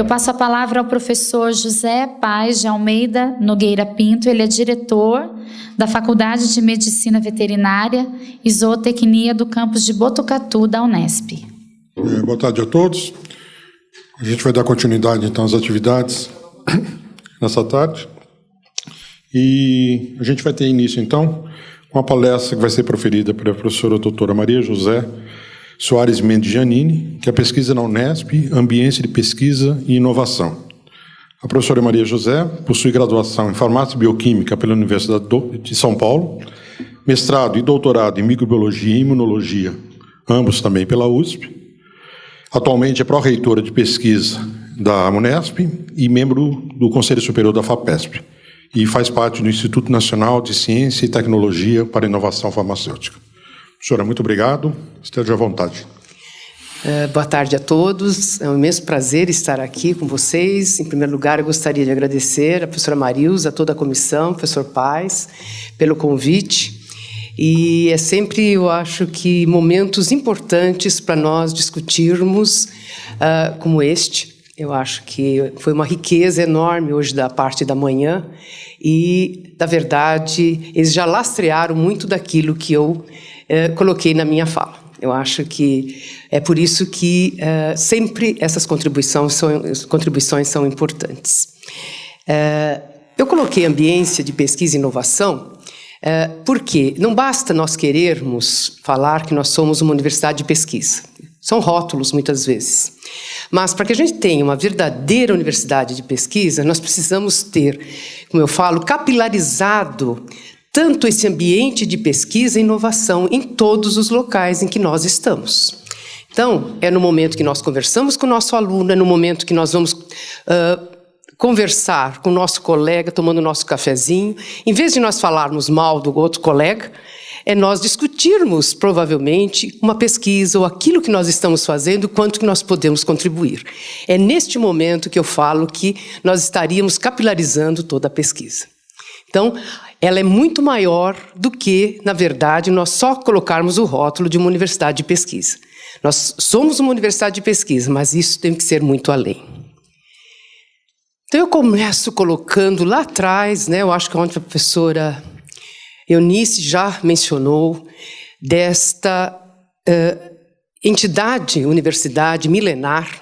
Eu passo a palavra ao professor José Paz de Almeida Nogueira Pinto. Ele é diretor da Faculdade de Medicina Veterinária e Zootecnia do campus de Botucatu, da Unesp. Boa tarde a todos. A gente vai dar continuidade, então, às atividades nessa tarde. E a gente vai ter início, então, com a palestra que vai ser proferida pela professora doutora Maria José Soares Mendes Giannini, que é pesquisa na Unesp, Ambiente de Pesquisa e Inovação. A professora Maria José possui graduação em Farmácia Bioquímica pela Universidade de São Paulo, mestrado e doutorado em Microbiologia e Imunologia, ambos também pela USP. Atualmente é pró-reitora de pesquisa da Unesp e membro do Conselho Superior da FAPESP, e faz parte do Instituto Nacional de Ciência e Tecnologia para a Inovação Farmacêutica. Professora, muito obrigado. Esteja à vontade. Boa tarde a todos. É um imenso prazer estar aqui com vocês. Em primeiro lugar, eu gostaria de agradecer à professora Marilza, a toda a comissão, ao professor Paz, pelo convite. E é sempre, eu acho que, momentos importantes para nós discutirmos como este. Eu acho que foi uma riqueza enorme hoje da parte da manhã e, na verdade, eles já lastrearam muito daquilo que eu coloquei na minha fala. Eu acho que é por isso que sempre essas contribuições são importantes. Eu coloquei ambiência de pesquisa e inovação porque não basta nós querermos falar que nós somos uma universidade de pesquisa. São rótulos, muitas vezes. Mas, para que a gente tenha uma verdadeira universidade de pesquisa, nós precisamos ter, como eu falo, capilarizado tanto esse ambiente de pesquisa e inovação em todos os locais em que nós estamos. Então, é no momento que nós conversamos com o nosso aluno, é no momento que nós vamos conversar com o nosso colega, tomando o nosso cafezinho. Em vez de nós falarmos mal do outro colega, é nós discutirmos, provavelmente, uma pesquisa ou aquilo que nós estamos fazendo, quanto que nós podemos contribuir. É neste momento que eu falo que nós estaríamos capilarizando toda a pesquisa. Então, ela é muito maior do que, na verdade, nós só colocarmos o rótulo de uma universidade de pesquisa. Nós somos uma universidade de pesquisa, mas isso tem que ser muito além. Então, eu começo colocando lá atrás, eu acho que ontem a professora Eunice já mencionou, desta entidade, universidade milenar,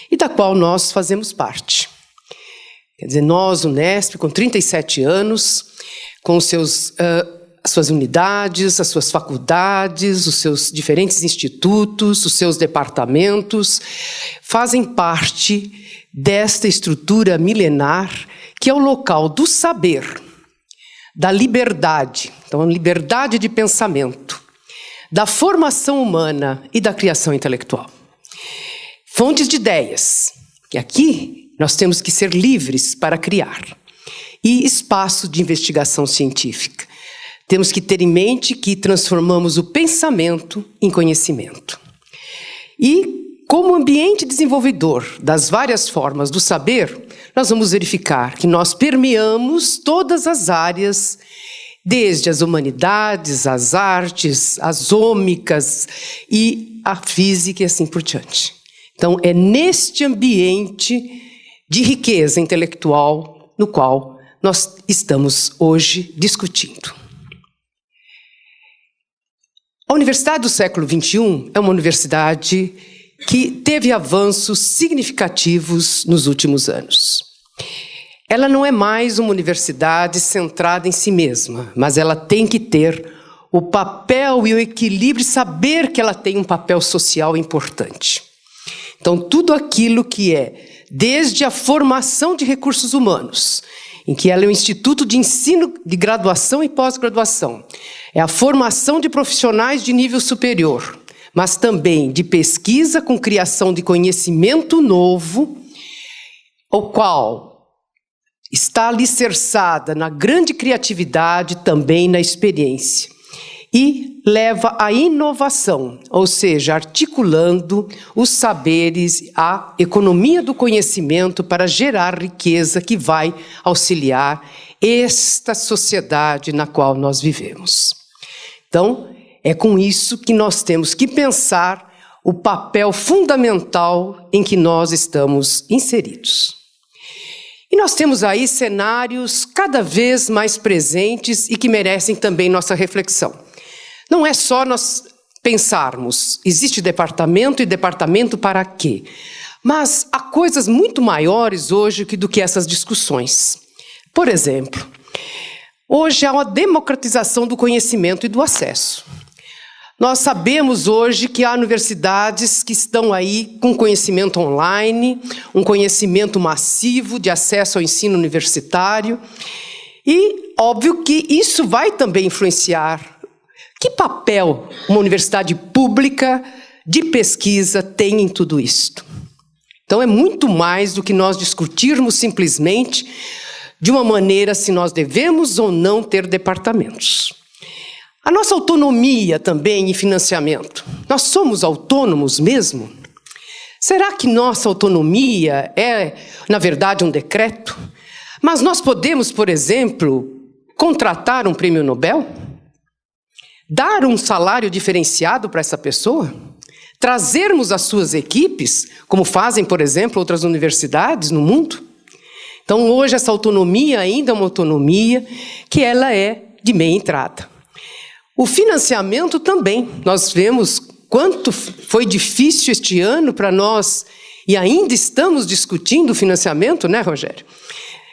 e da qual nós fazemos parte. Quer dizer, nós, Unesp, com 37 anos, com as suas unidades, as suas faculdades, os seus diferentes institutos, os seus departamentos, fazem parte desta estrutura milenar que é o local do saber, da liberdade, então, liberdade de pensamento, da formação humana e da criação intelectual. Fontes de ideias, que aqui nós temos que ser livres para criar. E espaço de investigação científica. Temos que ter em mente que transformamos o pensamento em conhecimento. E, como ambiente desenvolvedor das várias formas do saber, nós vamos verificar que nós permeamos todas as áreas, desde as humanidades, as artes, as ômicas e a física e assim por diante. Então, é neste ambiente de riqueza intelectual no qual nós estamos hoje discutindo. A Universidade do século XXI é uma universidade que teve avanços significativos nos últimos anos. Ela não é mais uma universidade centrada em si mesma, mas ela tem que ter o papel e o equilíbrio, saber que ela tem um papel social importante. Então, tudo aquilo que é, desde a formação de recursos humanos, em que ela é um instituto de ensino de graduação e pós-graduação, é a formação de profissionais de nível superior, mas também de pesquisa com criação de conhecimento novo, o qual está alicerçada na grande criatividade, também na experiência, e leva à inovação, ou seja, articulando os saberes, a economia do conhecimento para gerar riqueza que vai auxiliar esta sociedade na qual nós vivemos. Então, é com isso que nós temos que pensar o papel fundamental em que nós estamos inseridos. E nós temos aí cenários cada vez mais presentes e que merecem também nossa reflexão. Não é só nós pensarmos, existe departamento e departamento para quê? Mas há coisas muito maiores hoje do que essas discussões. Por exemplo, hoje há uma democratização do conhecimento e do acesso. Nós sabemos hoje que há universidades que estão aí com conhecimento online, um conhecimento massivo de acesso ao ensino universitário. E, óbvio que isso vai também influenciar. Que papel uma universidade pública de pesquisa tem em tudo isto? Então, é muito mais do que nós discutirmos simplesmente de uma maneira se nós devemos ou não ter departamentos. A nossa autonomia também em financiamento. Nós somos autônomos mesmo? Será que nossa autonomia é, na verdade, um decreto? Mas nós podemos, por exemplo, contratar um prêmio Nobel? Dar um salário diferenciado para essa pessoa? Trazermos as suas equipes, como fazem, por exemplo, outras universidades no mundo? Então, hoje, essa autonomia ainda é uma autonomia que ela é de meia entrada. O financiamento também. Nós vemos quanto foi difícil este ano para nós, e ainda estamos discutindo o financiamento, né, Rogério?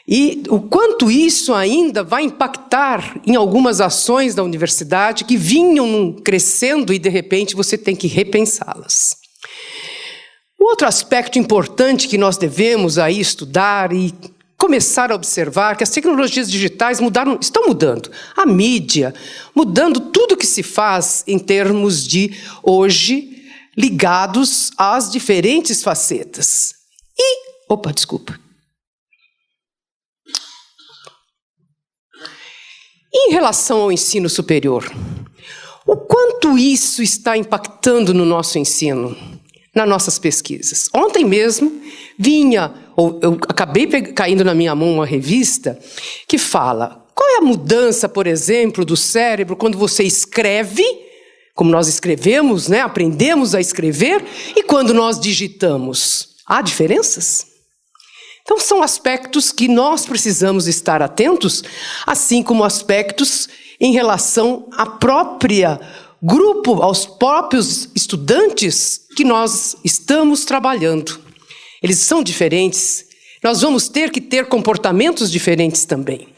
E o quanto isso ainda vai impactar em algumas ações da universidade que vinham crescendo e, de repente, você tem que repensá-las. O outro aspecto importante que nós devemos aí estudar e começar a observar que as tecnologias digitais estão mudando. A mídia, mudando tudo que se faz em termos de, hoje, ligados às diferentes facetas. Em relação ao ensino superior, o quanto isso está impactando no nosso ensino, nas nossas pesquisas? Ontem mesmo eu acabei caindo na minha mão uma revista que fala qual é a mudança, por exemplo, do cérebro quando você escreve, como nós escrevemos, né? Aprendemos a escrever, e quando nós digitamos. Há diferenças? Então, são aspectos que nós precisamos estar atentos, assim como aspectos em relação aos próprios estudantes que nós estamos trabalhando. Eles são diferentes. Nós vamos ter que ter comportamentos diferentes também.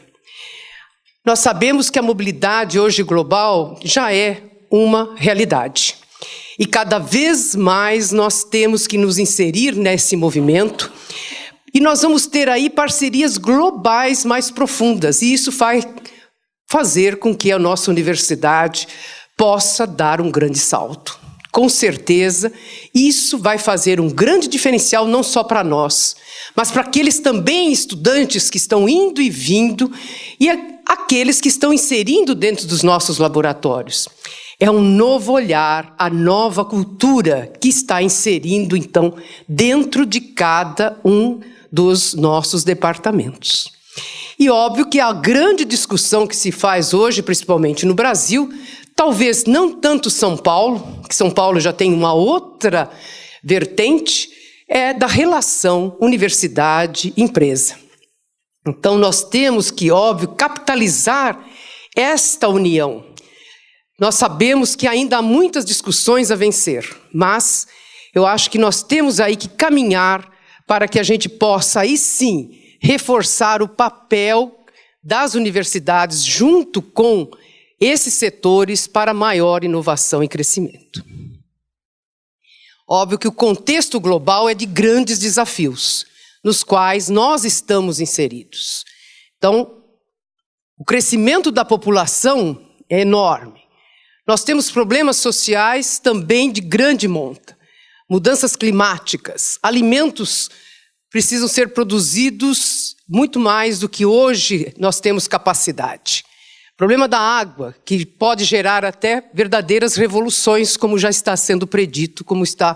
Nós sabemos que a mobilidade hoje global já é uma realidade. E cada vez mais nós temos que nos inserir nesse movimento. E nós vamos ter aí parcerias globais mais profundas. E isso vai fazer com que a nossa universidade possa dar um grande salto. Com certeza, isso vai fazer um grande diferencial não só para nós, mas para aqueles também estudantes que estão indo e vindo e aqueles que estão inserindo dentro dos nossos laboratórios. É um novo olhar, a nova cultura que está inserindo, então, dentro de cada um dos nossos departamentos. E óbvio que a grande discussão que se faz hoje, principalmente no Brasil, talvez não tanto São Paulo, que São Paulo já tem uma outra vertente, é da relação universidade-empresa. Então, nós temos que, óbvio, capitalizar esta união. Nós sabemos que ainda há muitas discussões a vencer, mas eu acho que nós temos aí que caminhar para que a gente possa, aí sim, reforçar o papel das universidades junto com esses setores para maior inovação e crescimento. Óbvio que o contexto global é de grandes desafios, nos quais nós estamos inseridos. Então, o crescimento da população é enorme. Nós temos problemas sociais também de grande monta. Mudanças climáticas, alimentos precisam ser produzidos muito mais do que hoje nós temos capacidade. Problema da água, que pode gerar até verdadeiras revoluções, como já está sendo predito, como está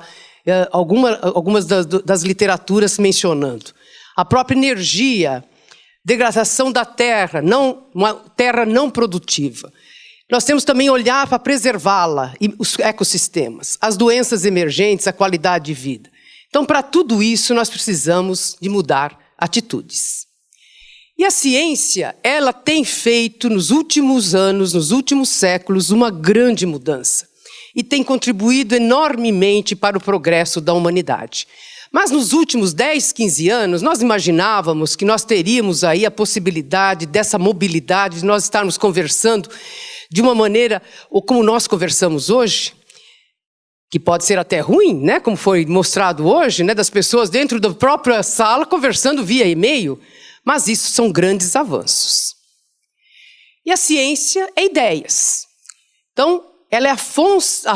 algumas das literaturas mencionando. A própria energia, degradação da terra, uma terra não produtiva. Nós temos também olhar para preservá-la e os ecossistemas, as doenças emergentes, a qualidade de vida. Então, para tudo isso, nós precisamos de mudar atitudes. E a ciência, ela tem feito nos últimos anos, nos últimos séculos, uma grande mudança. E tem contribuído enormemente para o progresso da humanidade. Mas nos últimos 10, 15 anos, nós imaginávamos que nós teríamos aí a possibilidade dessa mobilidade, de nós estarmos conversando de uma maneira, ou como nós conversamos hoje, que pode ser até ruim, né? Como foi mostrado hoje, né? Das pessoas dentro da própria sala conversando via e-mail. Mas isso são grandes avanços. E a ciência é ideias. Então, ela é a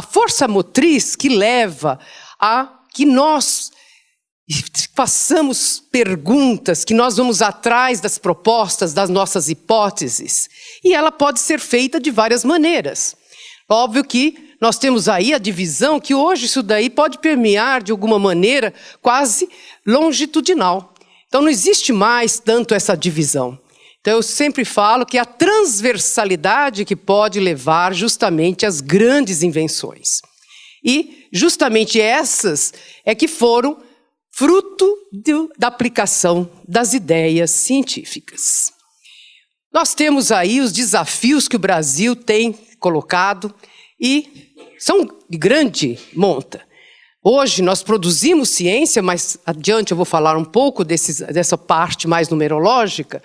força motriz que leva a que nós façamos perguntas, que nós vamos atrás das propostas, das nossas hipóteses. E ela pode ser feita de várias maneiras. Óbvio que nós temos aí a divisão, que hoje isso daí pode permear de alguma maneira quase longitudinal. Então não existe mais tanto essa divisão. Então eu sempre falo que é a transversalidade que pode levar justamente às grandes invenções. E justamente essas é que foram fruto da aplicação das ideias científicas. Nós temos aí os desafios que o Brasil tem colocado e são de grande monta. Hoje nós produzimos ciência, mais adiante eu vou falar um pouco dessa parte mais numerológica,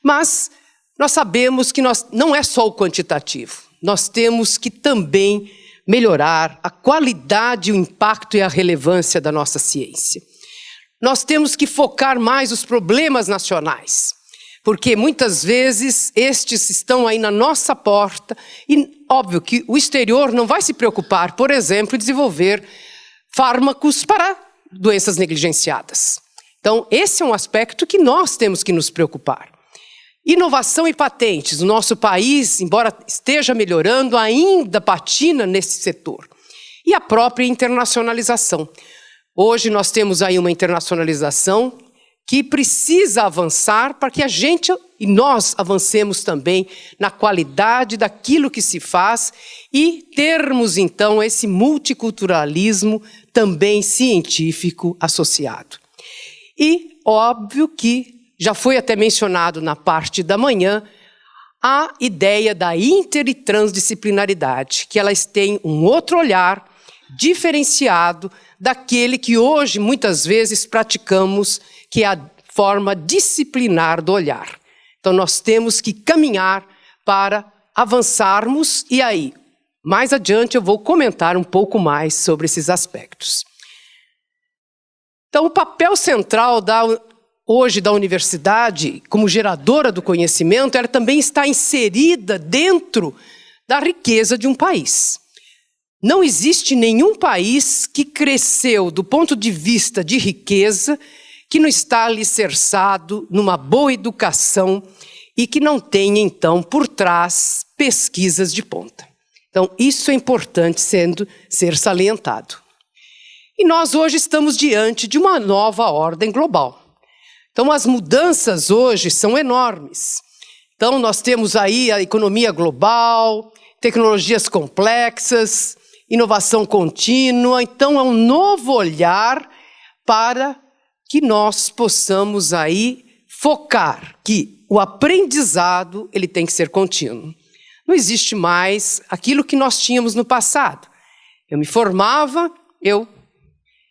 mas nós sabemos que não é só o quantitativo, nós temos que também melhorar a qualidade, o impacto e a relevância da nossa ciência. Nós temos que focar mais os problemas nacionais, porque muitas vezes estes estão aí na nossa porta e óbvio que o exterior não vai se preocupar, por exemplo, em desenvolver fármacos para doenças negligenciadas. Então, esse é um aspecto que nós temos que nos preocupar. Inovação e patentes. O nosso país, embora esteja melhorando, ainda patina nesse setor. E a própria internacionalização. Hoje nós temos aí uma internacionalização que precisa avançar para que a gente e nós avancemos também na qualidade daquilo que se faz e termos, então, esse multiculturalismo também científico associado. E, óbvio que, já foi até mencionado na parte da manhã, a ideia da inter e transdisciplinaridade, que elas têm um outro olhar diferenciado daquele que hoje, muitas vezes, praticamos, que é a forma disciplinar do olhar. Então, nós temos que caminhar para avançarmos, e aí, mais adiante, eu vou comentar um pouco mais sobre esses aspectos. Então, o papel central hoje da universidade, como geradora do conhecimento, ela também está inserida dentro da riqueza de um país. Não existe nenhum país que cresceu do ponto de vista de riqueza que não está alicerçado numa boa educação e que não tenha, então, por trás, pesquisas de ponta. Então, isso é importante ser salientado. E nós hoje estamos diante de uma nova ordem global. Então, as mudanças hoje são enormes. Então, nós temos aí a economia global, tecnologias complexas, inovação contínua. Então, é um novo olhar para que nós possamos aí focar que o aprendizado ele tem que ser contínuo. Não existe mais aquilo que nós tínhamos no passado. Eu me formava, eu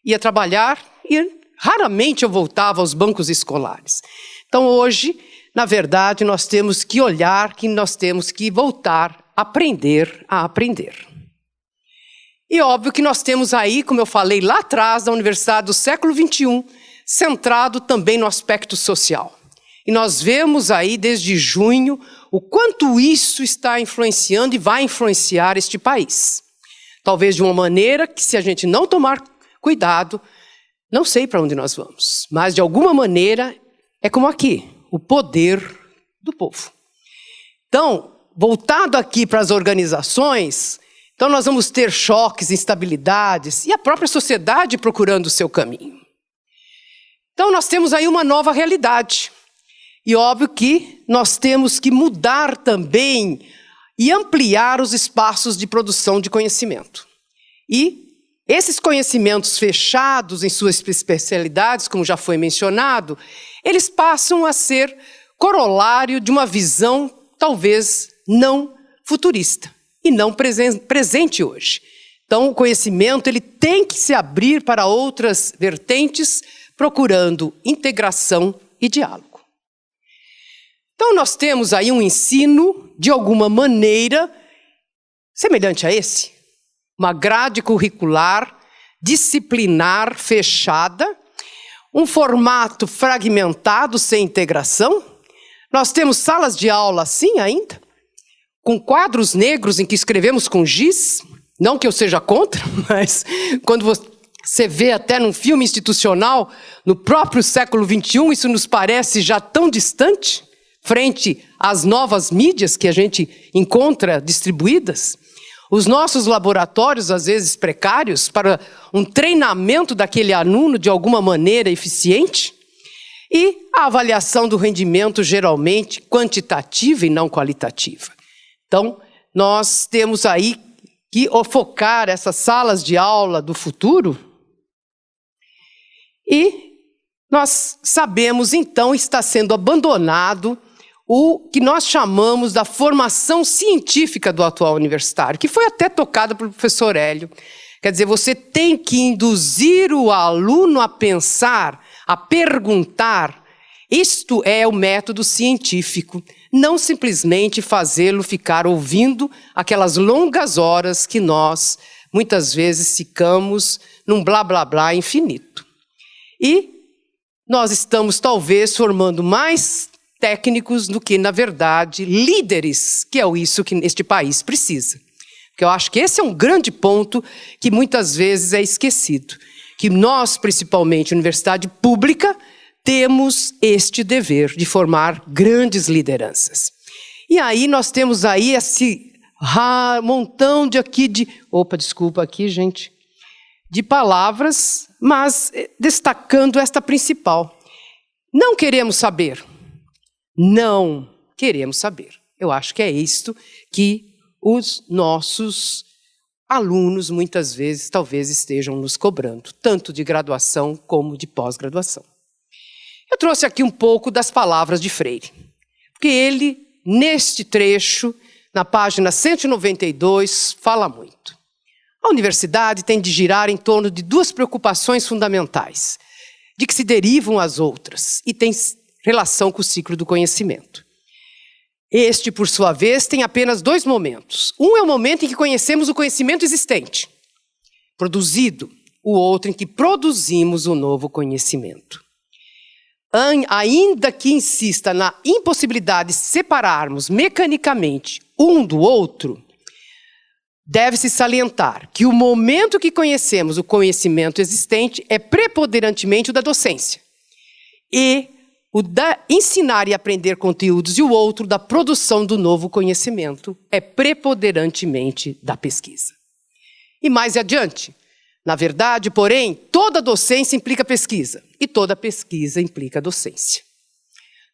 ia trabalhar e raramente eu voltava aos bancos escolares. Então hoje, na verdade, nós temos que olhar que nós temos que voltar a aprender. E óbvio que nós temos aí, como eu falei lá atrás, da Universidade do século XXI, centrado também no aspecto social. E nós vemos aí, desde junho, o quanto isso está influenciando e vai influenciar este país. Talvez de uma maneira que, se a gente não tomar cuidado, não sei para onde nós vamos, mas de alguma maneira é como aqui, o poder do povo. Então, voltado aqui para as organizações, então nós vamos ter choques, instabilidades e a própria sociedade procurando o seu caminho. Então nós temos aí uma nova realidade. E óbvio que nós temos que mudar também e ampliar os espaços de produção de conhecimento. E esses conhecimentos fechados em suas especialidades, como já foi mencionado, eles passam a ser corolário de uma visão talvez não futurista e não presente hoje. Então, o conhecimento ele tem que se abrir para outras vertentes, procurando integração e diálogo. Então, nós temos aí um ensino, de alguma maneira, semelhante a esse. Uma grade curricular, disciplinar, fechada, um formato fragmentado, sem integração. Nós temos salas de aula assim ainda, com quadros negros em que escrevemos com giz. Não que eu seja contra, mas quando você vê até num filme institucional, no próprio século XXI, isso nos parece já tão distante, frente às novas mídias que a gente encontra distribuídas. Os nossos laboratórios, às vezes precários, para um treinamento daquele aluno de alguma maneira eficiente. E a avaliação do rendimento, geralmente, quantitativa e não qualitativa. Então, nós temos aí que focar essas salas de aula do futuro. E nós sabemos, então, está sendo abandonado o que nós chamamos da formação científica do atual universitário, que foi até tocada pelo professor Hélio. Quer dizer, você tem que induzir o aluno a pensar, a perguntar. Isto é o método científico, não simplesmente fazê-lo ficar ouvindo aquelas longas horas que nós, muitas vezes, ficamos num blá, blá, blá infinito. E nós estamos, talvez, formando mais técnicos do que, na verdade, líderes, que é isso que este país precisa. Porque eu acho que esse é um grande ponto que muitas vezes é esquecido. Que nós, principalmente, universidade pública, temos este dever de formar grandes lideranças. E aí nós temos aí esse montão de de palavras, mas destacando esta principal. Não queremos saber. Não queremos saber. Eu acho que é isto que os nossos alunos, muitas vezes, talvez estejam nos cobrando, tanto de graduação como de pós-graduação. Eu trouxe aqui um pouco das palavras de Freire, porque ele, neste trecho, na página 192, fala muito. A universidade tem de girar em torno de duas preocupações fundamentais, de que se derivam as outras, e tem relação com o ciclo do conhecimento. Este, por sua vez, tem apenas dois momentos. Um é o momento em que conhecemos o conhecimento existente, produzido. O outro em que produzimos o novo conhecimento. Ainda que insista na impossibilidade de separarmos mecanicamente um do outro, deve-se salientar que o momento que conhecemos o conhecimento existente é preponderantemente o da docência. E o da ensinar e aprender conteúdos, e o outro da produção do novo conhecimento, é preponderantemente da pesquisa. E mais adiante, na verdade, porém, toda docência implica pesquisa, e toda pesquisa implica docência.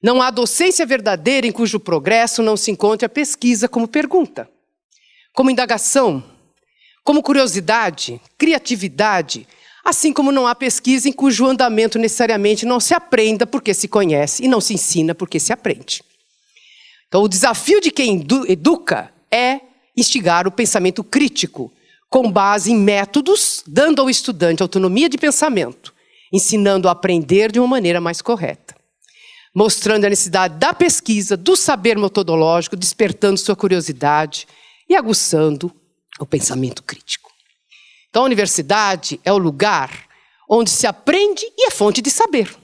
Não há docência verdadeira em cujo progresso não se encontre a pesquisa como pergunta, como indagação, como curiosidade, criatividade, assim como não há pesquisa em cujo andamento necessariamente não se aprenda porque se conhece e não se ensina porque se aprende. Então, o desafio de quem educa é instigar o pensamento crítico, com base em métodos, dando ao estudante autonomia de pensamento, ensinando a aprender de uma maneira mais correta, mostrando a necessidade da pesquisa, do saber metodológico, despertando sua curiosidade e aguçando o pensamento crítico. Então, a universidade é o lugar onde se aprende e é fonte de saber.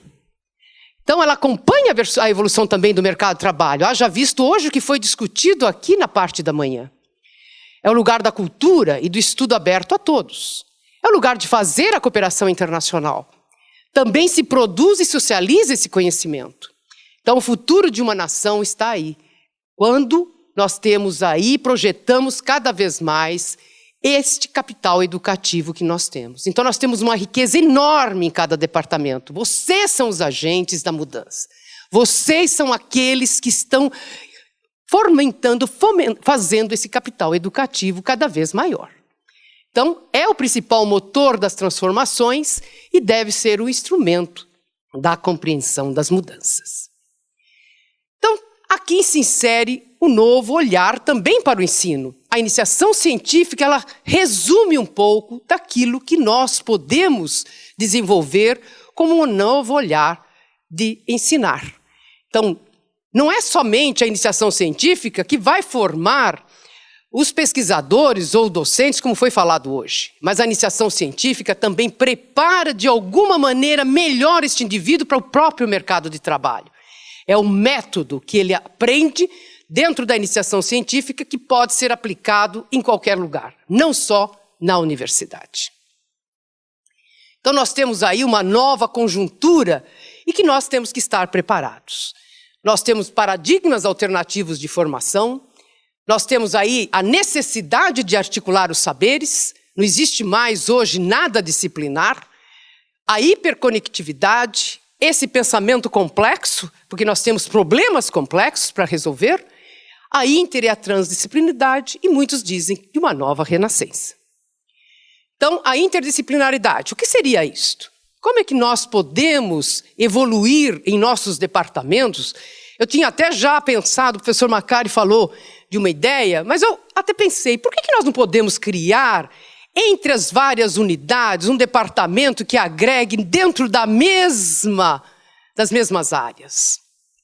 Então, ela acompanha a evolução também do mercado de trabalho. Haja visto hoje o que foi discutido aqui na parte da manhã. É o lugar da cultura e do estudo aberto a todos. É o lugar de fazer a cooperação internacional. Também se produz e socializa esse conhecimento. Então, o futuro de uma nação está aí. Quando nós temos aí, projetamos cada vez mais este capital educativo que nós temos. Então, nós temos uma riqueza enorme em cada departamento. Vocês são os agentes da mudança. Vocês são aqueles que estão fazendo esse capital educativo cada vez maior. Então, é o principal motor das transformações e deve ser o instrumento da compreensão das mudanças. Então, aqui se insere um novo olhar também para o ensino. A iniciação científica, ela resume um pouco daquilo que nós podemos desenvolver como um novo olhar de ensinar. Então, não é somente a iniciação científica que vai formar os pesquisadores ou docentes, como foi falado hoje, mas a iniciação científica também prepara, de alguma maneira, melhor este indivíduo para o próprio mercado de trabalho. É o método que ele aprende dentro da iniciação científica que pode ser aplicado em qualquer lugar, não só na universidade. Então, nós temos aí uma nova conjuntura e que nós temos que estar preparados. Nós temos paradigmas alternativos de formação, nós temos aí a necessidade de articular os saberes, não existe mais hoje nada disciplinar, a hiperconectividade, esse pensamento complexo, porque nós temos problemas complexos para resolver, a inter e a transdisciplinaridade, e muitos dizem de uma nova renascença. Então, a interdisciplinaridade, o que seria isto? Como é que nós podemos evoluir em nossos departamentos? Eu tinha até já pensado, o professor Macari falou de uma ideia, mas eu até pensei, por que nós não podemos criar, entre as várias unidades, um departamento que agregue dentro das mesmas áreas?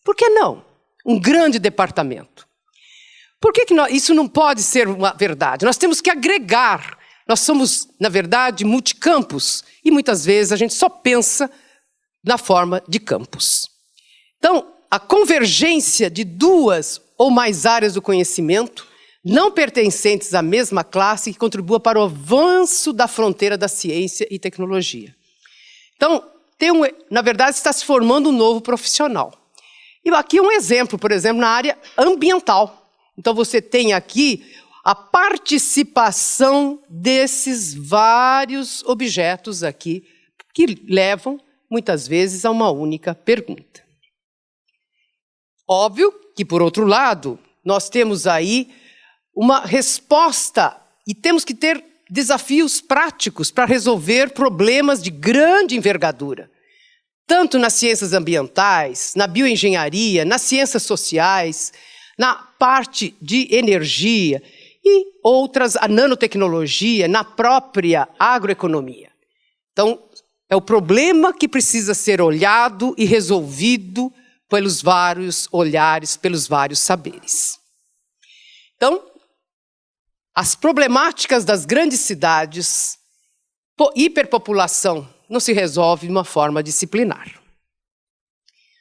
Por que não? Um grande departamento. Por que isso não pode ser uma verdade? Nós temos que agregar. Nós somos, na verdade, multicampus, e muitas vezes a gente só pensa na forma de campus. Então, a convergência de duas ou mais áreas do conhecimento, não pertencentes à mesma classe, que contribua para o avanço da fronteira da ciência e tecnologia. Então, na verdade, está se formando um novo profissional. E aqui um exemplo, por exemplo, na área ambiental. Então, você tem aqui a participação desses vários objetos aqui, que levam, muitas vezes, a uma única pergunta. Óbvio que, por outro lado, nós temos aí uma resposta e temos que ter desafios práticos para resolver problemas de grande envergadura, tanto nas ciências ambientais, na bioengenharia, nas ciências sociais, na parte de energia e outras, a nanotecnologia, na própria agroeconomia. Então, é o problema que precisa ser olhado e resolvido pelos vários olhares, pelos vários saberes. Então, as problemáticas das grandes cidades, hiperpopulação, não se resolve de uma forma disciplinar.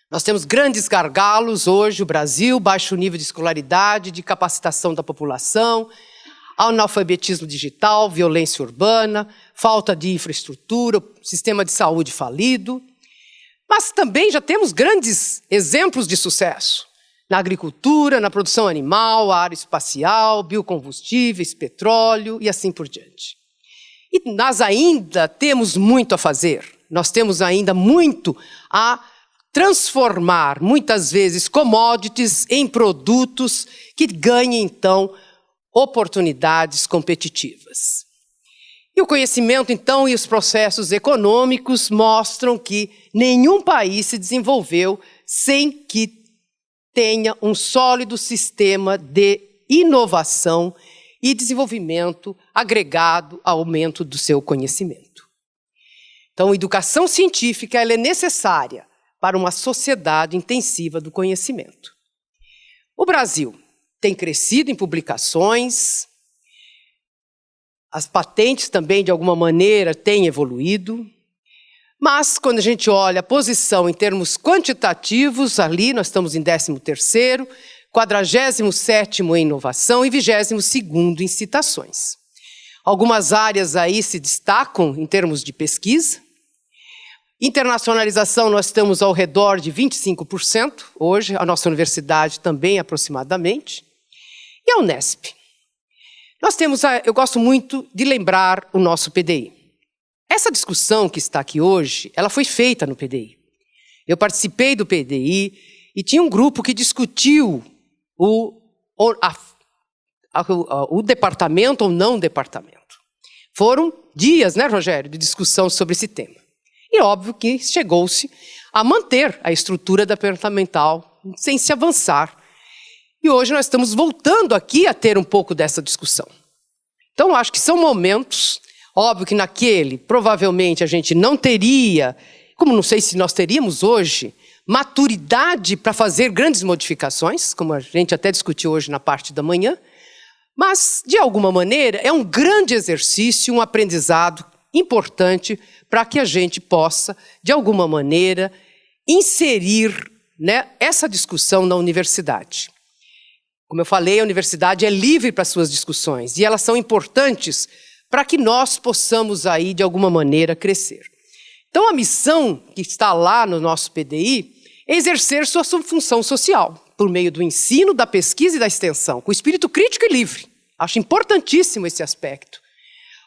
Nós temos grandes gargalos hoje, o Brasil, baixo nível de escolaridade, de capacitação da população, analfabetismo digital, violência urbana, falta de infraestrutura, sistema de saúde falido. Mas também já temos grandes exemplos de sucesso na agricultura, na produção animal, área espacial, biocombustíveis, petróleo e assim por diante. E nós ainda temos muito a fazer, nós temos ainda muito a transformar, muitas vezes, commodities em produtos que ganhem, então, oportunidades competitivas. E o conhecimento, então, e os processos econômicos mostram que nenhum país se desenvolveu sem que tenha um sólido sistema de inovação e desenvolvimento agregado ao aumento do seu conhecimento. Então, a educação científica ela é necessária para uma sociedade intensiva do conhecimento. O Brasil tem crescido em publicações, as patentes também, de alguma maneira, têm evoluído, mas, quando a gente olha a posição em termos quantitativos, ali nós estamos em 13º, 47º em inovação e 22º em citações. Algumas áreas aí se destacam em termos de pesquisa. Internacionalização, nós estamos ao redor de 25%, hoje, a nossa universidade também aproximadamente. E a Unesp. Nós temos, eu gosto muito de lembrar o nosso PDI. Essa discussão que está aqui hoje, ela foi feita no PDI. Eu participei do PDI e tinha um grupo que discutiu o departamento ou não departamento. Foram dias, né, Rogério, de discussão sobre esse tema. E óbvio que chegou-se a manter a estrutura departamental sem se avançar. E hoje nós estamos voltando aqui a ter um pouco dessa discussão. Então, acho que são momentos, óbvio que naquele, provavelmente a gente não teria, como não sei se nós teríamos hoje, maturidade para fazer grandes modificações, como a gente até discutiu hoje na parte da manhã, mas, de alguma maneira, é um grande exercício, um aprendizado importante para que a gente possa, de alguma maneira, inserir, né, essa discussão na universidade. Como eu falei, a universidade é livre para suas discussões e elas são importantes para que nós possamos aí, de alguma maneira, crescer. Então, a missão que está lá no nosso PDI é exercer sua função social, por meio do ensino, da pesquisa e da extensão, com espírito crítico e livre. Acho importantíssimo esse aspecto.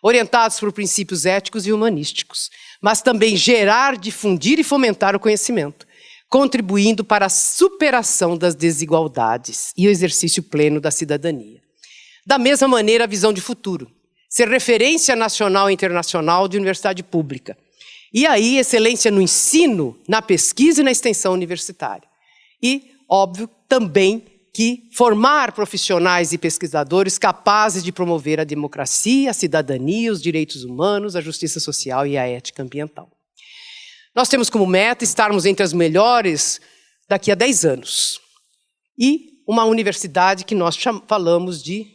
Orientados por princípios éticos e humanísticos, mas também gerar, difundir e fomentar o conhecimento, contribuindo para a superação das desigualdades e o exercício pleno da cidadania. Da mesma maneira, a visão de futuro, ser referência nacional e internacional de universidade pública. E aí, excelência no ensino, na pesquisa e na extensão universitária. E, óbvio, também que formar profissionais e pesquisadores capazes de promover a democracia, a cidadania, os direitos humanos, a justiça social e a ética ambiental. Nós temos como meta estarmos entre as melhores daqui a 10 anos. E uma universidade que nós falamos de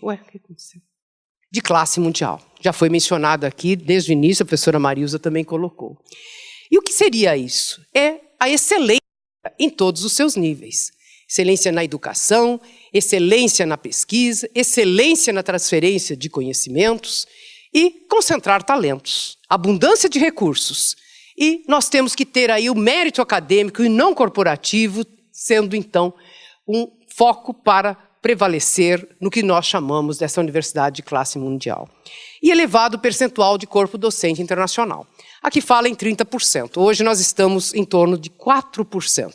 classe mundial. Já foi mencionado aqui, desde o início, a professora Marilza também colocou. E o que seria isso? É a excelência em todos os seus níveis. Excelência na educação, excelência na pesquisa, excelência na transferência de conhecimentos e concentrar talentos, abundância de recursos. E nós temos que ter aí o mérito acadêmico e não corporativo, sendo então um foco para prevalecer no que nós chamamos dessa universidade de classe mundial. E elevado percentual de corpo docente internacional. Aqui fala em 30%. Hoje nós estamos em torno de 4%.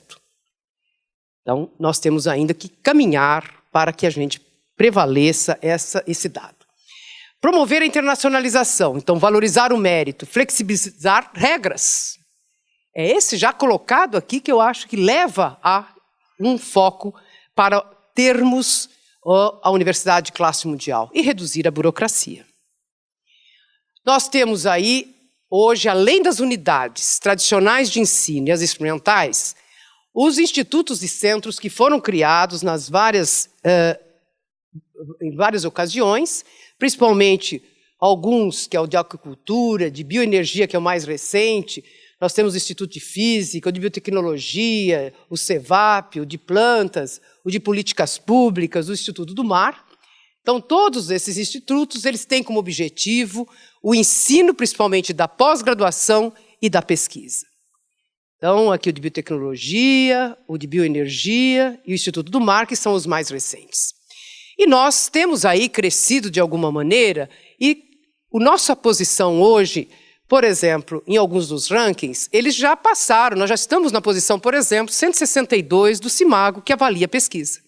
Então, nós temos ainda que caminhar para que a gente prevaleça esse dado. Promover a internacionalização, então valorizar o mérito, flexibilizar regras. É esse já colocado aqui que eu acho que leva a um foco para termos a universidade de classe mundial e reduzir a burocracia. Nós temos aí, hoje, além das unidades tradicionais de ensino e as experimentais, os institutos e centros que foram criados em várias ocasiões, principalmente alguns, que é o de aquicultura, de bioenergia, que é o mais recente. Nós temos o Instituto de Física, o de Biotecnologia, o CEVAP, o de Plantas, o de Políticas Públicas, o Instituto do Mar. Então, todos esses institutos, eles têm como objetivo o ensino, principalmente da pós-graduação e da pesquisa. Então, aqui o de Biotecnologia, o de Bioenergia e o Instituto do Mar, que são os mais recentes. E nós temos aí crescido de alguma maneira, e a nossa posição hoje, por exemplo, em alguns dos rankings, eles já passaram, nós já estamos na posição, por exemplo, 162 do CIMAGO, que avalia a pesquisa.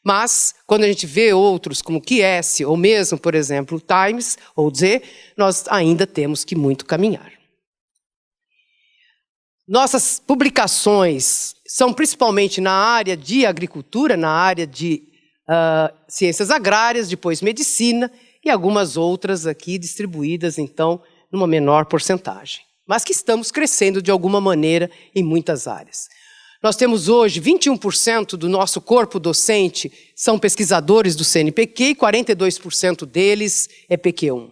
Mas, quando a gente vê outros, como o QS, ou mesmo, por exemplo, o Times, ou Z, nós ainda temos que muito caminhar. Nossas publicações são principalmente na área de agricultura, na área de ciências agrárias, depois medicina, e algumas outras aqui distribuídas, então, numa menor porcentagem. Mas que estamos crescendo de alguma maneira em muitas áreas. Nós temos hoje 21% do nosso corpo docente são pesquisadores do CNPq e 42% deles é PQ1.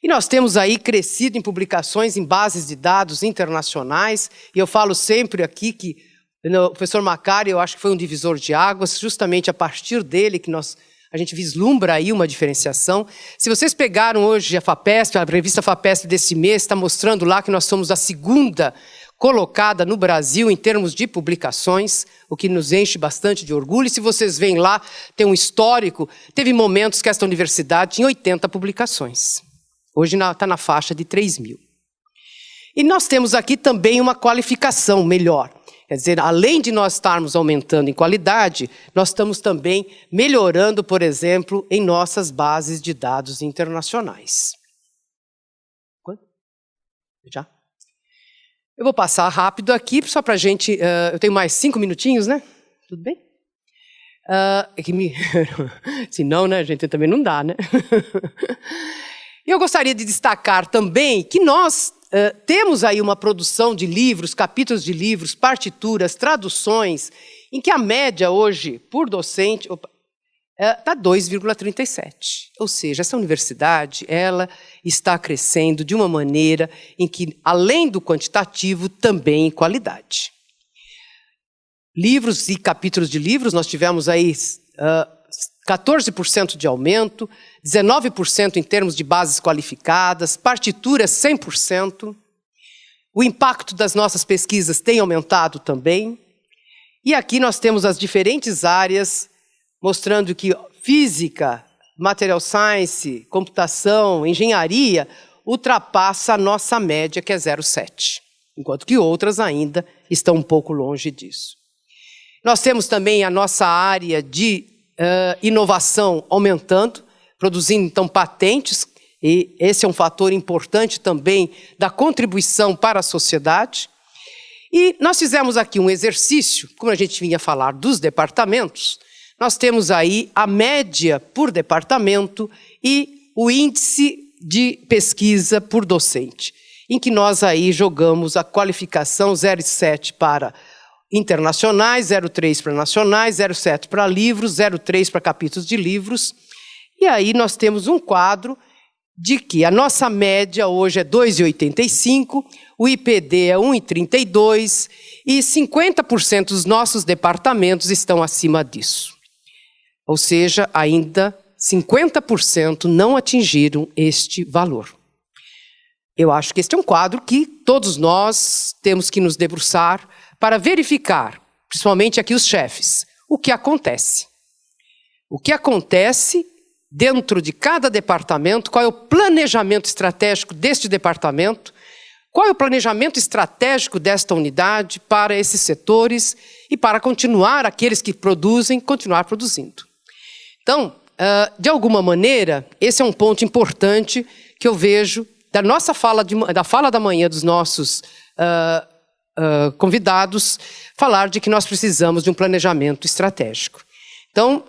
E nós temos aí crescido em publicações em bases de dados internacionais, e eu falo sempre aqui que o professor Macari, eu acho que foi um divisor de águas, justamente a partir dele que a gente vislumbra aí uma diferenciação. Se vocês pegaram hoje a FAPESP, a revista FAPESP desse mês, está mostrando lá que nós somos a segunda colocada no Brasil em termos de publicações, o que nos enche bastante de orgulho. E se vocês veem lá, tem um histórico, teve momentos que esta universidade tinha 80 publicações. Hoje está na faixa de 3.000. E nós temos aqui também uma qualificação melhor, Quer dizer, além de nós estarmos aumentando em qualidade, nós estamos também melhorando, por exemplo, em nossas bases de dados internacionais. Quanto? Já? Eu vou passar rápido aqui, só para a gente... eu tenho mais 5 minutinhos, né? Tudo bem? Se não, né, gente, também não dá, né? Eu gostaria de destacar também que nós temos aí uma produção de livros, capítulos de livros, partituras, traduções, em que a média hoje, por docente, está 2,37. Ou seja, essa universidade ela está crescendo de uma maneira em que, além do quantitativo, também em qualidade. Livros e capítulos de livros, nós tivemos aí 14% de aumento, 19% em termos de bases qualificadas, partituras 100%. O impacto das nossas pesquisas tem aumentado também. E aqui nós temos as diferentes áreas, mostrando que física, material science, computação, engenharia, ultrapassa a nossa média, que é 0,7, enquanto que outras ainda estão um pouco longe disso. Nós temos também a nossa área de inovação aumentando, produzindo, então, patentes, e esse é um fator importante também da contribuição para a sociedade. E nós fizemos aqui um exercício, como a gente vinha a falar dos departamentos, nós temos aí a média por departamento e o índice de pesquisa por docente, em que nós aí jogamos a qualificação 0,7 para internacionais, 0,3 para nacionais, 0,7 para livros, 0,3 para capítulos de livros. E aí nós temos um quadro de que a nossa média hoje é 2,85, o IPD é 1,32 e 50% dos nossos departamentos estão acima disso. Ou seja, ainda 50% não atingiram este valor. Eu acho que este é um quadro que todos nós temos que nos debruçar para verificar, principalmente aqui os chefes, o que acontece. O que acontece dentro de cada departamento, qual é o planejamento estratégico deste departamento, qual é o planejamento estratégico desta unidade para esses setores e para continuar, aqueles que produzem, continuar produzindo. Então, de alguma maneira, esse é um ponto importante que eu vejo da nossa fala, da fala da manhã dos nossos convidados, falar de que nós precisamos de um planejamento estratégico. Então,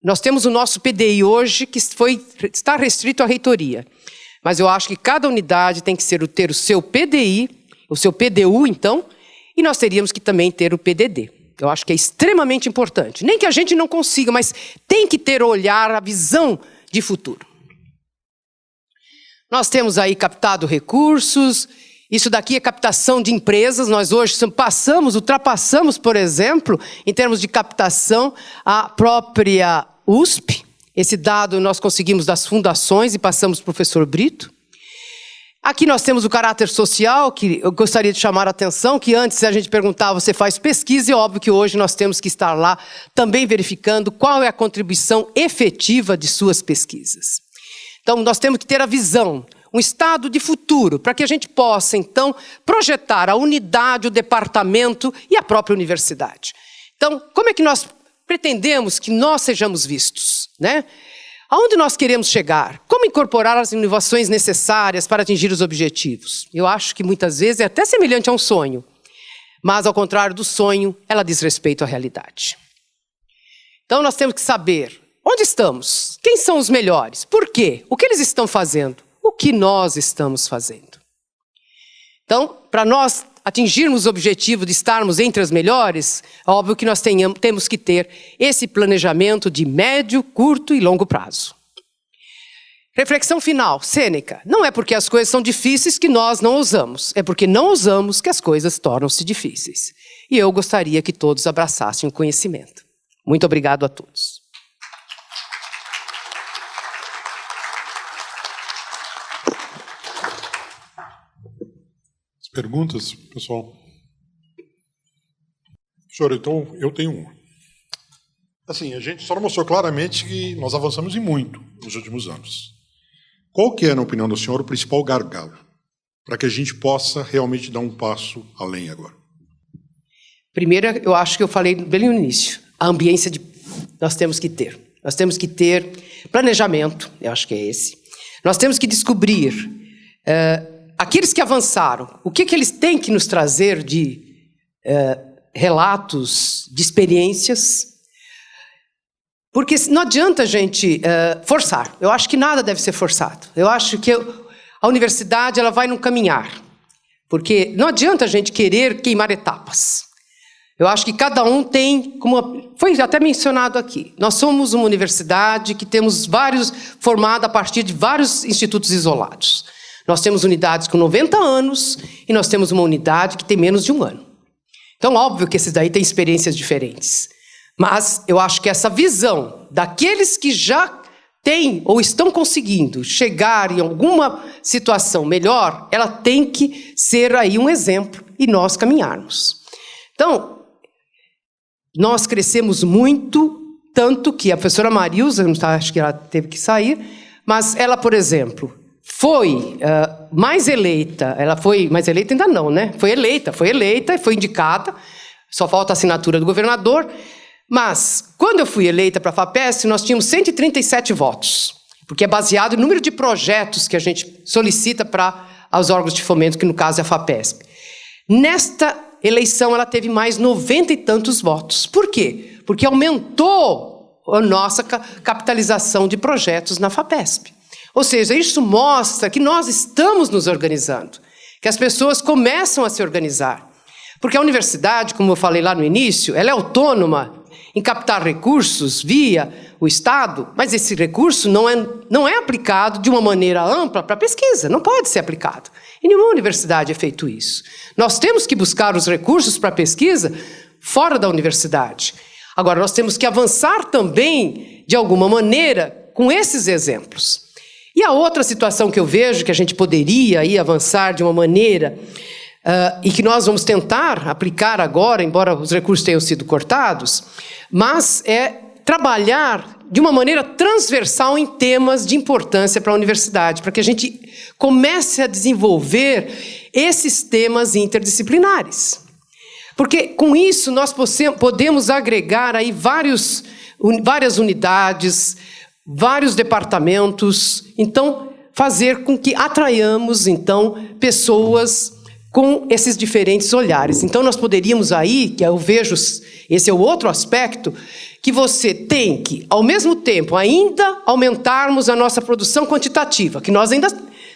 nós temos o nosso PDI hoje, que está restrito à reitoria. Mas eu acho que cada unidade tem que ter o seu PDI, o seu PDU, então, e nós teríamos que também ter o PDD. Eu acho que é extremamente importante. Nem que a gente não consiga, mas tem que ter o olhar, a visão de futuro. Nós temos aí captado recursos. Isso daqui é captação de empresas. Nós hoje ultrapassamos, por exemplo, em termos de captação, a própria USP. Esse dado nós conseguimos das fundações e passamos para o professor Brito. Aqui nós temos o caráter social, que eu gostaria de chamar a atenção, que antes a gente perguntava, você faz pesquisa, e óbvio que hoje nós temos que estar lá também verificando qual é a contribuição efetiva de suas pesquisas. Então, nós temos que ter a visão, um estado de futuro, para que a gente possa, então, projetar a unidade, o departamento e a própria universidade. Então, como é que nós pretendemos que nós sejamos vistos, né? Aonde nós queremos chegar? Como incorporar as inovações necessárias para atingir os objetivos? Eu acho que muitas vezes é até semelhante a um sonho, mas ao contrário do sonho, ela diz respeito à realidade. Então nós temos que saber onde estamos, quem são os melhores, por quê, o que eles estão fazendo, o que nós estamos fazendo. Então, para nós atingirmos o objetivo de estarmos entre as melhores, é óbvio que nós temos que ter esse planejamento de médio, curto e longo prazo. Reflexão final, Sêneca. Não é porque as coisas são difíceis que nós não ousamos, é porque não ousamos que as coisas tornam-se difíceis. E eu gostaria que todos abraçassem o conhecimento. Muito obrigado a todos. Perguntas, pessoal? Senhor, então, eu tenho uma. Assim, a gente só mostrou claramente que nós avançamos em muito nos últimos anos. Qual que é, na opinião do senhor, o principal gargalo para que a gente possa realmente dar um passo além agora? Primeiro, eu acho que eu falei bem no início, a ambiência nós temos que ter. Nós temos que ter planejamento, eu acho que é esse. Nós temos que descobrir aqueles que avançaram, o que eles têm que nos trazer de relatos, de experiências. Porque não adianta a gente forçar. Eu acho que nada deve ser forçado. Eu acho que a universidade ela vai num caminhar. Porque não adianta a gente querer queimar etapas. Eu acho que cada um tem, como foi até mencionado aqui, nós somos uma universidade que temos formada a partir de vários institutos isolados. Nós temos unidades com 90 anos e nós temos uma unidade que tem menos de 1 ano. Então, óbvio que esses daí têm experiências diferentes. Mas eu acho que essa visão daqueles que já têm ou estão conseguindo chegar em alguma situação melhor, ela tem que ser aí um exemplo e nós caminharmos. Então, nós crescemos muito, tanto que a professora Marilza, acho que ela teve que sair, mas ela, por exemplo, foi mais eleita, ela foi mais eleita ainda não, né? Foi eleita e foi indicada, só falta a assinatura do governador, mas quando eu fui eleita para a FAPESP, nós tínhamos 137 votos, porque é baseado no número de projetos que a gente solicita para os órgãos de fomento, que no caso é a FAPESP. Nesta eleição ela teve mais 90 e tantos votos. Por quê? Porque aumentou a nossa capitalização de projetos na FAPESP. Ou seja, isso mostra que nós estamos nos organizando, que as pessoas começam a se organizar. Porque a universidade, como eu falei lá no início, ela é autônoma em captar recursos via o Estado, mas esse recurso não é aplicado de uma maneira ampla para a pesquisa, não pode ser aplicado. Em nenhuma universidade é feito isso. Nós temos que buscar os recursos para a pesquisa fora da universidade. Agora, nós temos que avançar também, de alguma maneira, com esses exemplos. E a outra situação que eu vejo que a gente poderia aí avançar de uma maneira e que nós vamos tentar aplicar agora, embora os recursos tenham sido cortados, mas é trabalhar de uma maneira transversal em temas de importância para a universidade, para que a gente comece a desenvolver esses temas interdisciplinares. Porque com isso nós podemos agregar aí várias unidades, vários departamentos, então fazer com que atraiamos então pessoas com esses diferentes olhares. Então nós poderíamos aí, que eu vejo, esse é o outro aspecto, que você tem que, ao mesmo tempo, ainda aumentarmos a nossa produção quantitativa, que nós ainda,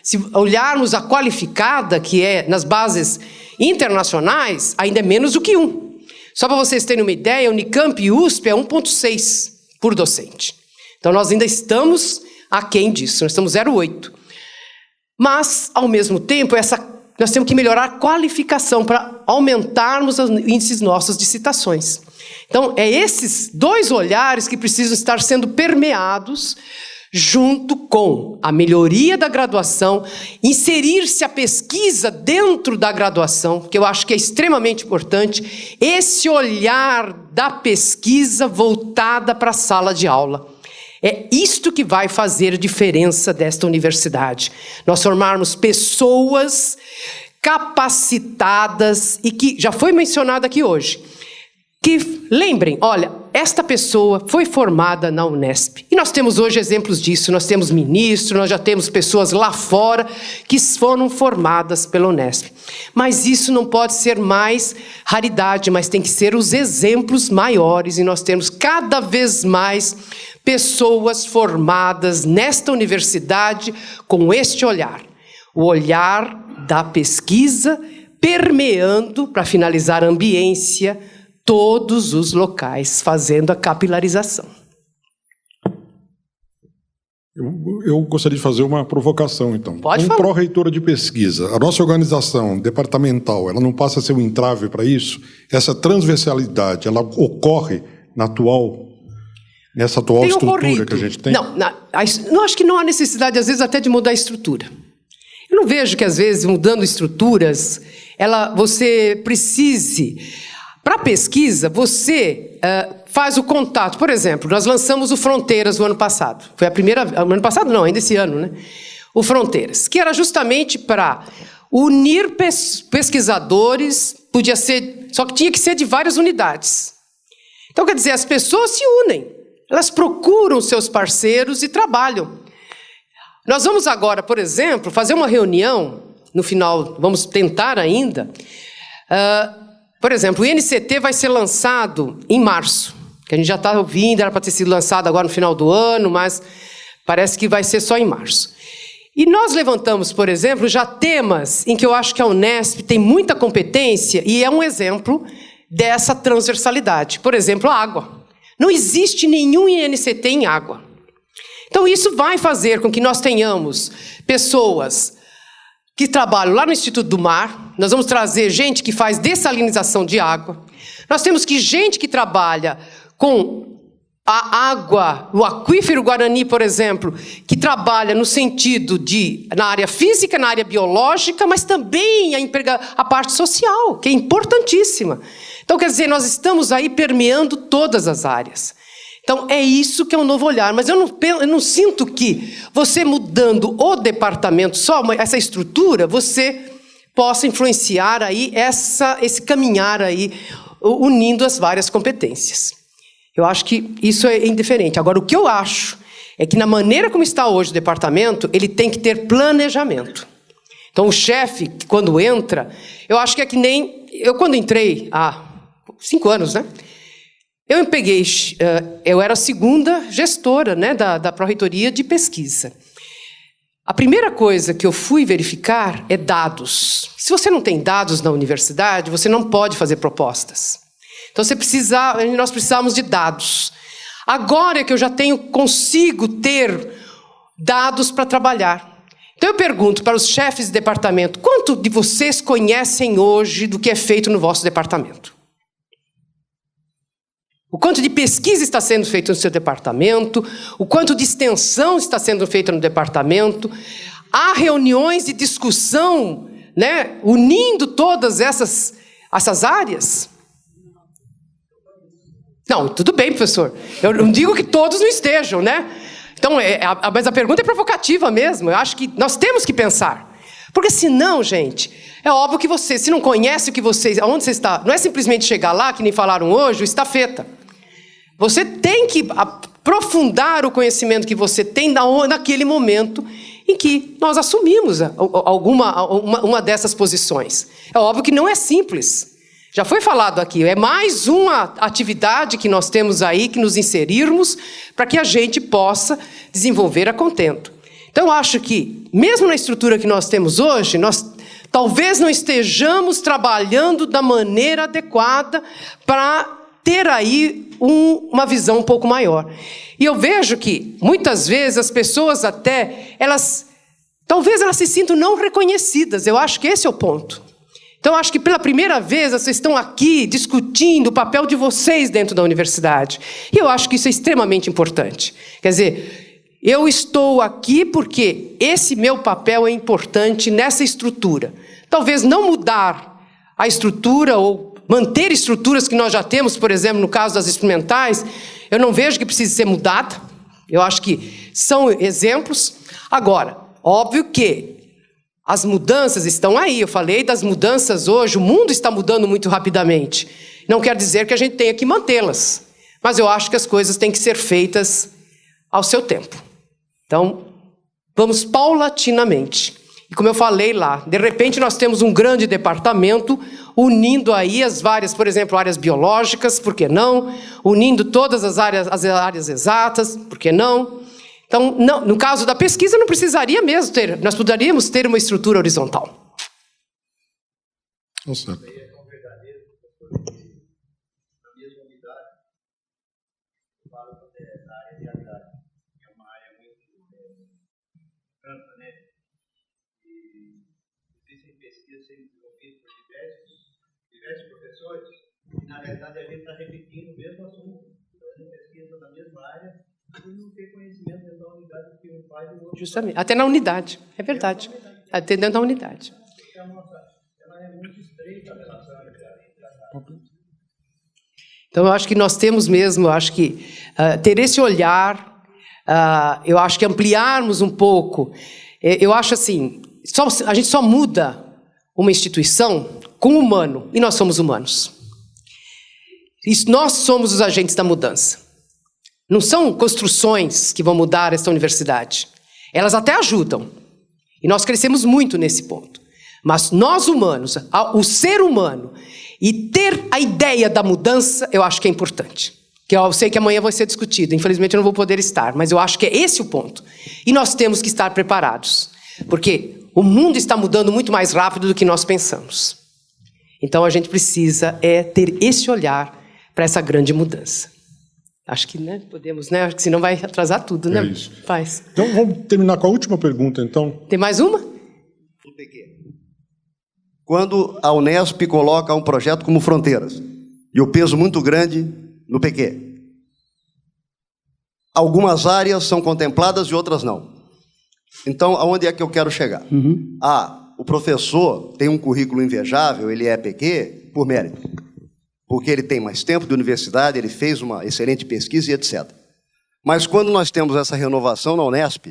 se olharmos a qualificada, que é nas bases internacionais, ainda é menos do que 1. Só para vocês terem uma ideia, a Unicamp e USP é 1,6 por docente. Então nós ainda estamos aquém disso, nós estamos 0,8. Mas, ao mesmo tempo, nós temos que melhorar a qualificação para aumentarmos os índices nossos de citações. Então, é esses dois olhares que precisam estar sendo permeados junto com a melhoria da graduação, inserir-se a pesquisa dentro da graduação, que eu acho que é extremamente importante, esse olhar da pesquisa voltada para a sala de aula. É isto que vai fazer a diferença desta universidade. Nós formarmos pessoas capacitadas e que já foi mencionado aqui hoje, que lembrem, olha, esta pessoa foi formada na Unesp. E nós temos hoje exemplos disso, nós temos ministros, nós já temos pessoas lá fora que foram formadas pela Unesp. Mas isso não pode ser mais raridade, mas tem que ser os exemplos maiores, e nós temos cada vez mais pessoas formadas nesta universidade com este olhar. O olhar da pesquisa permeando, para finalizar a ambiência, todos os locais, fazendo a capilarização. Eu gostaria de fazer uma provocação, então. Pode falar. Pró-reitora de pesquisa, a nossa organização departamental, ela não passa a ser um entrave para isso? Essa transversalidade, ela ocorre nessa atual estrutura que a gente tem? Não, acho que não há necessidade, às vezes, até de mudar a estrutura. Eu não vejo que, às vezes, mudando estruturas, você precise... Para a pesquisa, você faz o contato. Por exemplo, nós lançamos o Fronteiras no ano passado. Foi a primeira... No ano passado não, ainda esse ano, né? O Fronteiras, que era justamente para unir pesquisadores, podia ser só que tinha que ser de várias unidades. Então, quer dizer, as pessoas se unem, elas procuram seus parceiros e trabalham. Nós vamos agora, por exemplo, fazer uma reunião, no final, vamos tentar ainda. Por exemplo, o INCT vai ser lançado em março, que a gente já está ouvindo, era para ter sido lançado agora no final do ano, mas parece que vai ser só em março. E nós levantamos, por exemplo, já temas em que eu acho que a Unesp tem muita competência e é um exemplo dessa transversalidade. Por exemplo, a água. Não existe nenhum INCT em água. Então, isso vai fazer com que nós tenhamos pessoas que trabalham lá no Instituto do Mar. Nós vamos trazer gente que faz dessalinização de água. Nós temos gente que trabalha com a água, o aquífero Guarani, por exemplo, que trabalha no sentido na área física, na área biológica, mas também a parte social, que é importantíssima. Então, quer dizer, nós estamos aí permeando todas as áreas. Então, é isso que é um novo olhar. Mas eu não sinto que você mudando o departamento, só essa estrutura, você possa influenciar aí esse caminhar aí, unindo as várias competências. Eu acho que isso é indiferente. Agora, o que eu acho é que, na maneira como está hoje o departamento, ele tem que ter planejamento. Então, o chefe, quando entra, eu acho que é que nem... Eu, quando entrei, há 5 anos, né? Eu era a segunda gestora, né, da Pró-Reitoria de Pesquisa. A primeira coisa que eu fui verificar é dados. Se você não tem dados na universidade, você não pode fazer propostas. Então, nós precisamos de dados. Agora que eu já consigo ter dados para trabalhar. Então, eu pergunto para os chefes de departamento, quanto de vocês conhecem hoje do que é feito no vosso departamento? O quanto de pesquisa está sendo feito no seu departamento? O quanto de extensão está sendo feita no departamento? Há reuniões de discussão, né, unindo todas essas áreas? Não, tudo bem, professor. Eu não digo que todos não estejam, né? Então, mas a pergunta é provocativa mesmo. Eu acho que nós temos que pensar. Porque senão, gente, é óbvio que você, se não conhece onde você está, não é simplesmente chegar lá, que nem falaram hoje, o estafeta. Você tem que aprofundar o conhecimento que você tem naquele momento em que nós assumimos uma dessas posições. É óbvio que não é simples. Já foi falado aqui, é mais uma atividade que nós temos aí que nos inserirmos para que a gente possa desenvolver a contento. Então, eu acho que, mesmo na estrutura que nós temos hoje, nós talvez não estejamos trabalhando da maneira adequada para ter aí uma visão um pouco maior. E eu vejo que, muitas vezes, as pessoas talvez elas se sintam não reconhecidas. Eu acho que esse é o ponto. Então, acho que pela primeira vez vocês estão aqui discutindo o papel de vocês dentro da universidade. E eu acho que isso é extremamente importante. Quer dizer, eu estou aqui porque esse meu papel é importante nessa estrutura. Talvez não mudar a estrutura ou manter estruturas que nós já temos, por exemplo, no caso das experimentais, eu não vejo que precise ser mudada. Eu acho que são exemplos. Agora, óbvio que as mudanças estão aí. Eu falei das mudanças hoje. O mundo está mudando muito rapidamente. Não quer dizer que a gente tenha que mantê-las. Mas eu acho que as coisas têm que ser feitas ao seu tempo. Então, vamos paulatinamente. E como eu falei lá, de repente nós temos um grande departamento unindo aí as várias, por exemplo, áreas biológicas, por que não? Unindo todas as áreas exatas, por que não? Então, no caso da pesquisa, não precisaria mesmo nós poderíamos ter uma estrutura horizontal. Nossa. Diversos professores, e na verdade a gente está repetindo o mesmo assunto, fazendo pesquisa na mesma área, e não ter conhecimento dentro da unidade do que um faz e o outro. Justamente, até na unidade, é verdade. Até dentro da unidade. Ela é muito estreita a relação entre a. Então, eu acho que nós temos mesmo, eu acho que ter esse olhar, eu acho que ampliarmos um pouco. Eu acho assim, a gente só muda uma instituição com o humano, e nós somos humanos. Nós somos os agentes da mudança. Não são construções que vão mudar esta universidade. Elas até ajudam. E nós crescemos muito nesse ponto. Mas nós humanos, o ser humano, e ter a ideia da mudança, eu acho que é importante. Que eu sei que amanhã vai ser discutido. Infelizmente eu não vou poder estar, mas eu acho que é esse o ponto. E nós temos que estar preparados. Porque o mundo está mudando muito mais rápido do que nós pensamos. Então a gente precisa ter esse olhar para essa grande mudança. Acho que, podemos, Acho que senão vai atrasar tudo, né? É isso. Paz. Então, vamos terminar com a última pergunta, então. Tem mais uma? Quando a Unesp coloca um projeto como Fronteiras, e o peso muito grande no PQ, algumas áreas são contempladas e outras não. Então, aonde é que eu quero chegar? O professor tem um currículo invejável, ele é PQ por mérito. Porque ele tem mais tempo de universidade, ele fez uma excelente pesquisa e etc. Mas quando nós temos essa renovação na Unesp,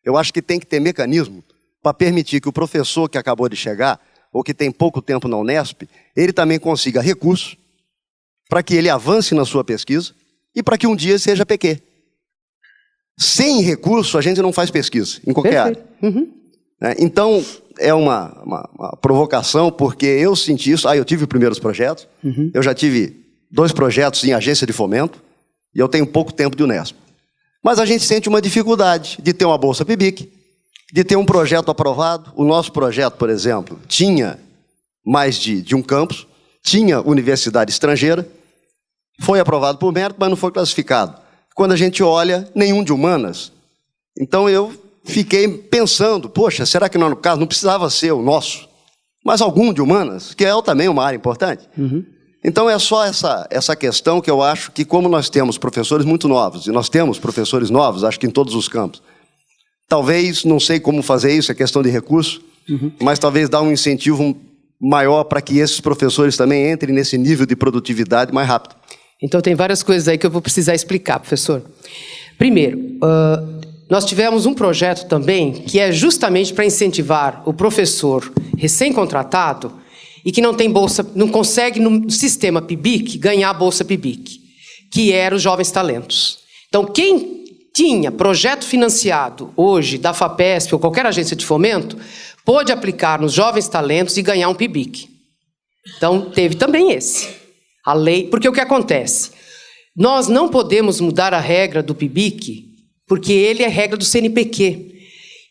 eu acho que tem que ter mecanismo para permitir que o professor que acabou de chegar, ou que tem pouco tempo na Unesp, ele também consiga recursos para que ele avance na sua pesquisa e para que um dia seja PQ. Sem recurso, a gente não faz pesquisa, em qualquer área. Então, é uma provocação, porque eu senti isso. Eu tive primeiros projetos, eu já tive 2 projetos em agência de fomento, e eu tenho pouco tempo de Unesp. Mas a gente sente uma dificuldade de ter uma bolsa PIBIC, de ter um projeto aprovado. O nosso projeto, por exemplo, tinha mais de um campus, tinha universidade estrangeira, foi aprovado por mérito, mas não foi classificado. Quando a gente olha, nenhum de humanas. Então eu fiquei pensando, poxa, será que no caso não precisava ser o nosso, mas algum de humanas, que é também uma área importante? Então é só essa questão que eu acho que, como nós temos professores muito novos, e nós temos professores novos, acho que em todos os campos, talvez, não sei como fazer isso, é questão de recurso, mas talvez dar um incentivo maior para que esses professores também entrem nesse nível de produtividade mais rápido. Então tem várias coisas aí que eu vou precisar explicar, professor. Primeiro, nós tivemos um projeto também que é justamente para incentivar o professor recém-contratado e que não tem bolsa, não consegue no sistema PIBIC ganhar a bolsa PIBIC, que era os Jovens Talentos. Então quem tinha projeto financiado hoje da FAPESP ou qualquer agência de fomento pôde aplicar nos Jovens Talentos e ganhar um PIBIC. Então teve também esse. A lei, porque o que acontece? Nós não podemos mudar a regra do PIBIC, porque ele é regra do CNPq.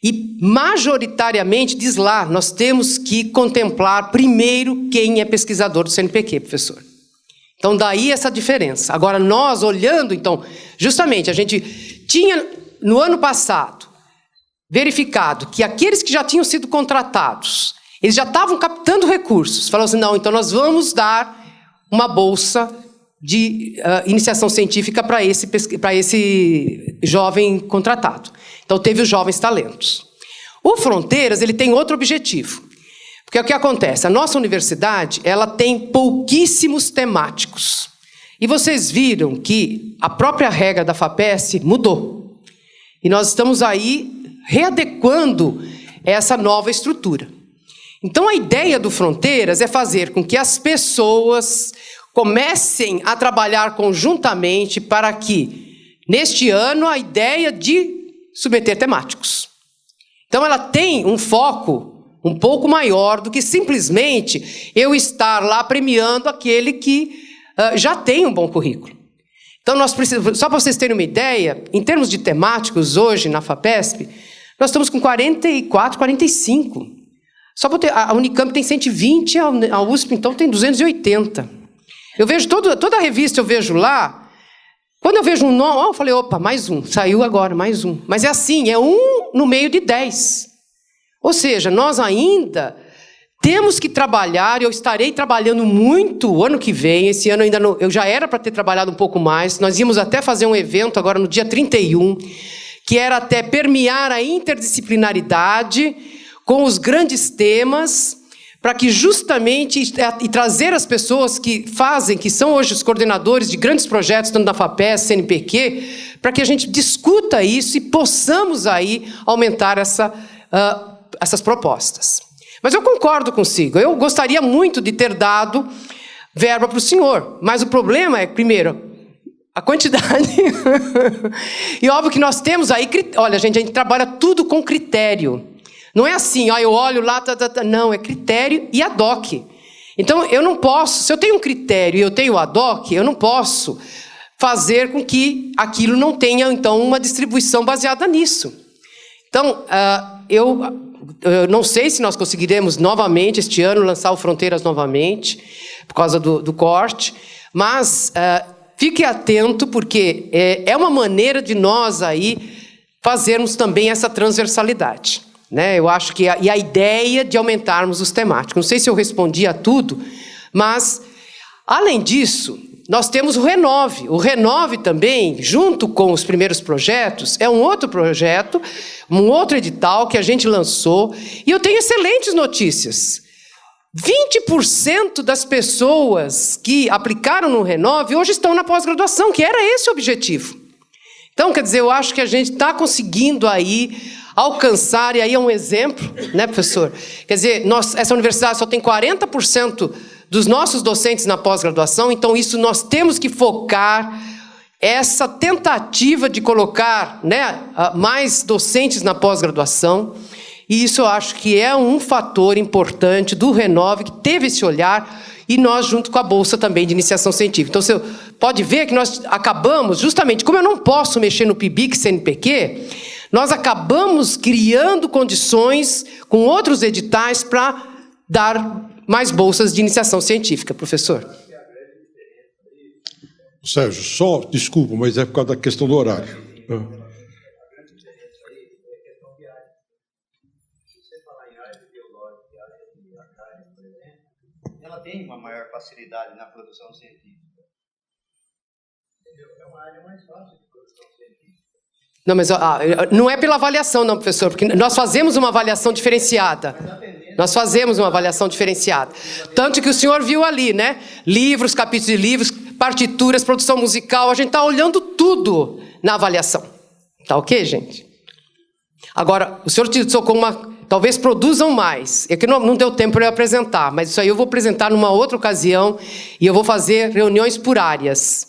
E, majoritariamente, diz lá, nós temos que contemplar primeiro quem é pesquisador do CNPq, professor. Então, daí essa diferença. Agora, nós olhando, então, justamente, a gente tinha, no ano passado, verificado que aqueles que já tinham sido contratados, eles já estavam captando recursos. Falaram assim, não, então nós vamos dar uma bolsa de iniciação científica para esse jovem contratado. Então, teve os Jovens Talentos. O Fronteiras, ele tem outro objetivo. Porque o que acontece? A nossa universidade, ela tem pouquíssimos temáticos. E vocês viram que a própria regra da FAPESP mudou. E nós estamos aí readequando essa nova estrutura. Então, a ideia do Fronteiras é fazer com que as pessoas comecem a trabalhar conjuntamente para que, neste ano, a ideia de submeter temáticos. Então, ela tem um foco um pouco maior do que simplesmente eu estar lá premiando aquele que já tem um bom currículo. Então, nós precisamos, só para vocês terem uma ideia, em termos de temáticos, hoje, na FAPESP, nós estamos com 44, 45. Só para ter, a Unicamp tem 120, a USP, então, tem 280. Eu vejo toda a revista, eu vejo lá, quando eu vejo um nome, eu falei, opa, mais um, saiu agora, mais um. Mas é assim, é um no meio de 10. Ou seja, nós ainda temos que trabalhar, eu estarei trabalhando muito o ano que vem, esse ano ainda não, eu já era para ter trabalhado um pouco mais, nós íamos até fazer um evento agora no dia 31, que era até permear a interdisciplinaridade com os grandes temas, para que justamente, e trazer as pessoas que fazem, que são hoje os coordenadores de grandes projetos, tanto da FAPESP, CNPq, para que a gente discuta isso e possamos aí aumentar essas propostas. Mas eu concordo consigo, eu gostaria muito de ter dado verba para o senhor. Mas o problema é, primeiro, a quantidade. E óbvio que nós temos aí... Olha, gente, a gente trabalha tudo com critério. Não é assim, ó, eu olho lá... Não, é critério e ad hoc. Então, eu não posso... Se eu tenho um critério e eu tenho ad hoc, eu não posso fazer com que aquilo não tenha, então, uma distribuição baseada nisso. Então, eu não sei se nós conseguiremos novamente, este ano, lançar o Fronteiras novamente, por causa do corte, mas... fique atento, porque é uma maneira de nós aí fazermos também essa transversalidade, né? Eu acho que a ideia de aumentarmos os temáticos. Não sei se eu respondi a tudo, mas, além disso, nós temos o Renove. O Renove também, junto com os primeiros projetos, é um outro projeto, um outro edital que a gente lançou, e eu tenho excelentes notícias. 20% das pessoas que aplicaram no Renove hoje estão na pós-graduação, que era esse o objetivo. Então, quer dizer, eu acho que a gente está conseguindo aí alcançar, e aí é um exemplo, né, professor? Quer dizer, essa universidade só tem 40% dos nossos docentes na pós-graduação, então isso nós temos que focar essa tentativa de colocar, né, mais docentes na pós-graduação. E isso eu acho que é um fator importante do Renove, que teve esse olhar, e nós junto com a Bolsa também de Iniciação Científica. Então, você pode ver que nós acabamos, justamente, como eu não posso mexer no PIBIC, CNPq, nós acabamos criando condições com outros editais para dar mais bolsas de iniciação científica, professor. Sérgio, só, desculpa, mas é por causa da questão do horário. Ela tem uma maior facilidade na produção científica. É uma área mais fácil de produção científica. Não, mas não é pela avaliação, não, professor, porque nós fazemos uma avaliação diferenciada. Nós fazemos uma avaliação diferenciada. Tanto que o senhor viu ali, né? Livros, capítulos de livros, partituras, produção musical, a gente está olhando tudo na avaliação. Tá ok, gente? Agora, o senhor utilizou como uma... Talvez produzam mais. É que não deu tempo para eu apresentar, mas isso aí eu vou apresentar numa outra ocasião e eu vou fazer reuniões por áreas.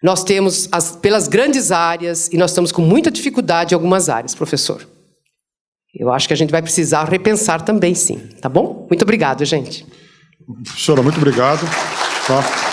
Nós temos pelas grandes áreas e nós estamos com muita dificuldade em algumas áreas, professor. Eu acho que a gente vai precisar repensar também, sim. Tá bom? Muito obrigado, gente. Professora, muito obrigado. Tá.